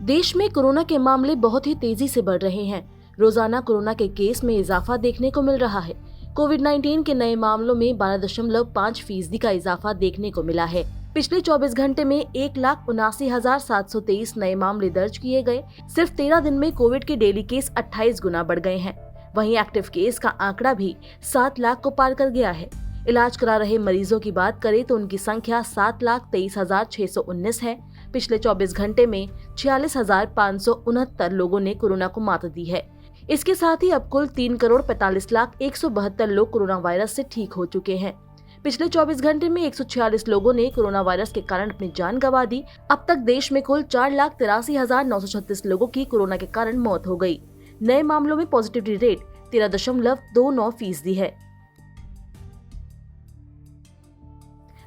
देश में कोरोना के मामले बहुत ही तेजी से बढ़ रहे हैं। रोजाना कोरोना के केस में इजाफा देखने को मिल रहा है। कोविड-19 के नए मामलों में 12.5% का इजाफा देखने को मिला है। पिछले 24 घंटे में 1,79,723 नए मामले दर्ज किए गए। सिर्फ 13 दिन में कोविड के डेली केस 28 गुना बढ़ गए हैं। वहीं एक्टिव केस का आंकड़ा भी 7 लाख को पार कर गया है। इलाज करा रहे मरीजों की बात करें तो उनकी संख्या 7,23,619 है। पिछले 24 घंटे में 46,569 लोगों ने कोरोना को मात दी है। इसके साथ ही अब कुल 3,45,172 लोग कोरोना वायरस से ठीक हो चुके हैं। पिछले 24 घंटे में 146 लोगों ने कोरोना वायरस के कारण अपनी जान गंवा दी। अब तक देश में कुल 4,83,936 लोगों की कोरोना के कारण मौत हो गई। नए मामलों में पॉजिटिविटी रेट 13.29% है।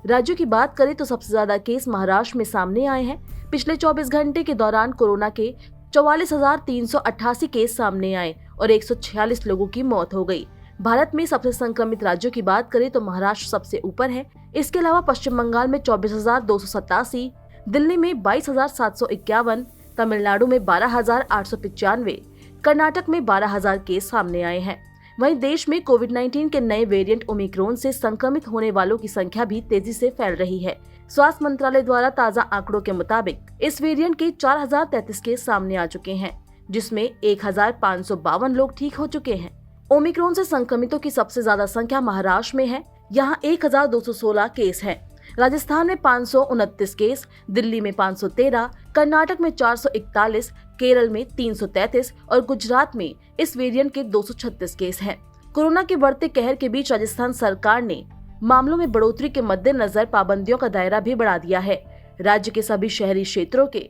राज्यों की बात करें तो सबसे ज्यादा केस महाराष्ट्र में सामने आए हैं। पिछले 24 घंटे के दौरान कोरोना के 44,388 केस सामने आए और 146 लोगों की मौत हो गई। भारत में सबसे संक्रमित राज्यों की बात करें तो महाराष्ट्र सबसे ऊपर है। इसके अलावा पश्चिम बंगाल में 24,287, दिल्ली में 22,751, तमिलनाडु में 12,895, कर्नाटक में 12,000 केस सामने आए हैं। वहीं देश में कोविड-19 के नए वेरिएंट ओमिक्रॉन से संक्रमित होने वालों की संख्या भी तेजी से फैल रही है। स्वास्थ्य मंत्रालय द्वारा ताज़ा आंकड़ों के मुताबिक इस वेरिएंट के 4,033 केस सामने आ चुके हैं, जिसमें 1,552 लोग ठीक हो चुके हैं। ओमिक्रॉन से संक्रमितों की सबसे ज्यादा संख्या महाराष्ट्र में है। यहाँ 1,216 केस हैं। राजस्थान में 529 केस, दिल्ली में 513, कर्नाटक में 441, केरल में 333 और गुजरात में इस वेरिएंट के 236 केस हैं। कोरोना के बढ़ते कहर के बीच राजस्थान सरकार ने मामलों में बढ़ोतरी के मद्देनजर पाबंदियों का दायरा भी बढ़ा दिया है। राज्य के सभी शहरी क्षेत्रों के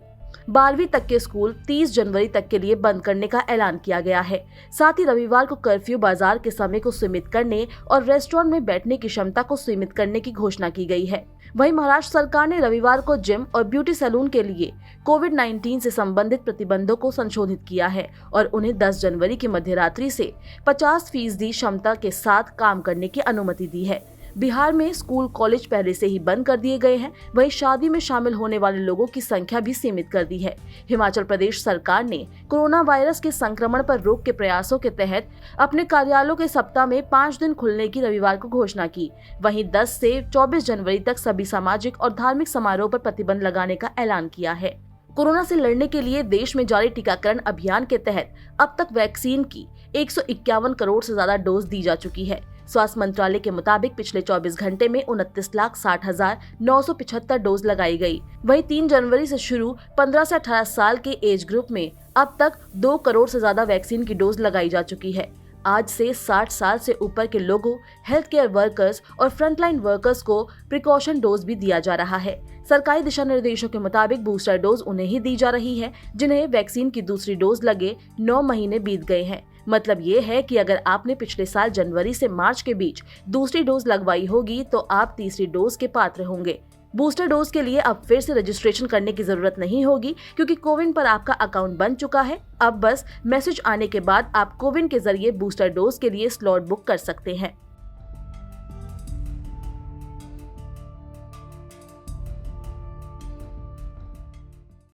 12वीं तक के स्कूल 30 जनवरी तक के लिए बंद करने का ऐलान किया गया है। साथ ही रविवार को कर्फ्यू, बाजार के समय को सीमित करने और रेस्टोरेंट में बैठने की क्षमता को सीमित करने की घोषणा की गई है। वहीं महाराष्ट्र सरकार ने रविवार को जिम और ब्यूटी सैलून के लिए कोविड-19 से संबंधित प्रतिबंधों को संशोधित किया है और उन्हें 10 जनवरी की मध्यरात्रि से 50% क्षमता के साथ काम करने की अनुमति दी है। बिहार में स्कूल, कॉलेज पहले से ही बंद कर दिए गए हैं। वहीं शादी में शामिल होने वाले लोगों की संख्या भी सीमित कर दी है। हिमाचल प्रदेश सरकार ने कोरोना वायरस के संक्रमण पर रोक के प्रयासों के तहत अपने कार्यालयों के सप्ताह में 5 दिन खुलने की रविवार को घोषणा की। वहीं 10 से 24 जनवरी तक सभी सामाजिक और धार्मिक समारोह पर प्रतिबंध लगाने का ऐलान किया है। कोरोना से लड़ने के लिए देश में जारी टीकाकरण अभियान के तहत अब तक वैक्सीन की 151 करोड़ से ज्यादा डोज दी जा चुकी है। स्वास्थ्य मंत्रालय के मुताबिक पिछले 24 घंटे में 29,60,975 डोज लगाई गई। वहीं 3 जनवरी से शुरू 15 से 18 साल के एज ग्रुप में अब तक 2 करोड़ से ज्यादा वैक्सीन की डोज लगाई जा चुकी है। आज से 60 साल से ऊपर के लोगों, हेल्थ केयर वर्कर्स और फ्रंटलाइन वर्कर्स को प्रिकॉशन डोज भी दिया जा रहा है। सरकारी दिशा निर्देशों के मुताबिक बूस्टर डोज उन्हें ही दी जा रही है जिन्हें वैक्सीन की दूसरी डोज लगे 9 महीने बीत गए हैं। मतलब ये है कि अगर आपने पिछले साल जनवरी से मार्च के बीच दूसरी डोज लगवाई होगी तो आप तीसरी डोज के पात्र होंगे। बूस्टर डोज के लिए अब फिर से रजिस्ट्रेशन करने की जरूरत नहीं होगी क्योंकि कोविन पर आपका अकाउंट बन चुका है। अब बस मैसेज आने के बाद आप कोविन के जरिए बूस्टर डोज के लिए स्लॉट बुक कर सकते हैं।